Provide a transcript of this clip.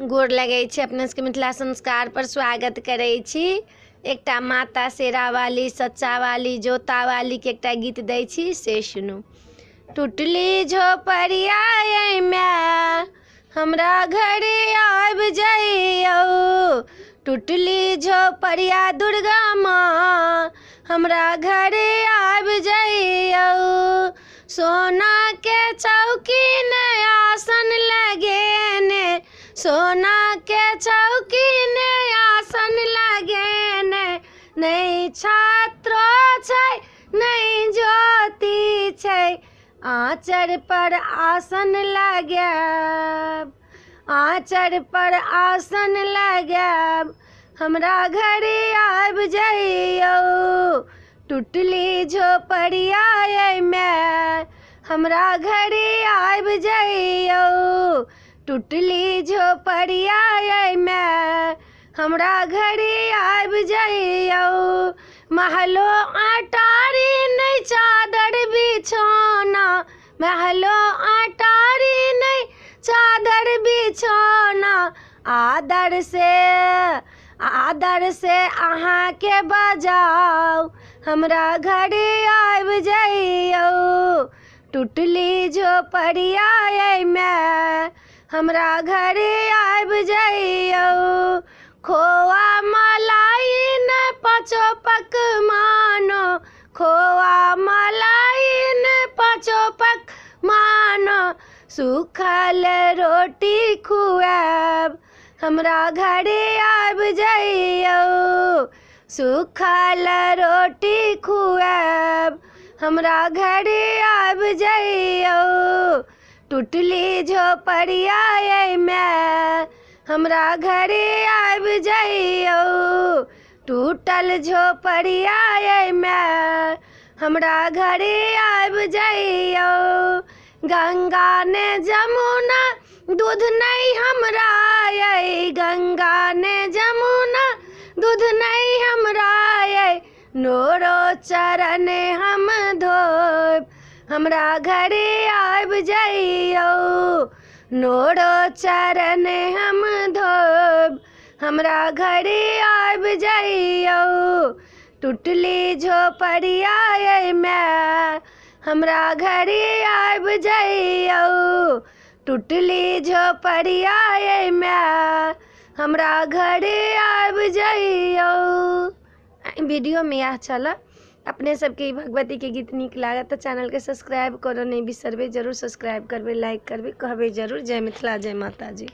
गोर लगै छी। अपने सबके मिथिला संस्कार पर स्वागत करै छी। एकटा माता शेरा वाली, सच्चा वाली, जोता वाली के एकटा गीत दै छी, से सुनू। टूटली झोपड़िया ये माय, हमरा घरे आब जाइयो। टूटली झोपड़िया दुर्गा माँ, हमरा घरे आब जाइयो। सोना के चौकी ने आसन लगेने, सोना के चौकी ने आसन लगेने। नहीं छात्रो छै, नहीं ज्योति छै, आँचर पर आसन लगाएब, आँचर पर आसन लगाएब, हमरा घरे आब जाइयो। टूटली झोपड़िया ये माय, हमरा घरे आब जाइयो। टूटली झोपड़िया ये माय, हमरा घरे आब जाइयो। महलो अटारी नहीं चादर बिछौना, महलो अटारी नहीं चादर बिछौना। आदर से अहाँ के बजाओ, हमरा घरे आब जाइयो। टूटली झोपड़िया ये माय, हमरा घरे आब जाइयो। खोआ मलाई ने पाँचो पकवानो, खोआ मलाई ने पाँचो पकवानो। सूखल रोटी खुआब, हमरा घरे आब जाइयो। सूखल रोटी खुआब, हमरा घरे आब जाइयो। टूटली झोपड़िया ये माय, हमरा घरे आब जाइयो। टूटल झोपड़िया ये माय, हमरा घरे आब जाइयो। गंगा ने जमुना दूध नहीं हमरा ये, गंगा ने जमुना दूध नहीं हमरा ये। नोरो चरण हम धोब, हमरा घरे आब जाइयो। नोरो चरण हम धोब, हमरा घरे आब जाइयो। टूटली झोपड़िया ये माय, हमरा घरे आब जाइयो। टूटली झोपड़िया ये माय, हमरा घरे आब जाइयो। वीडियो में यह चला। अपने सबके भगवती के गीत नीक लागत तो चैनल के सब्सक्राइब करो नहीं बिसरबे, जरूर सब्सक्राइब करबे, लाइक करबे, कहबे जरूर। जय मिथिला, जय माता जी।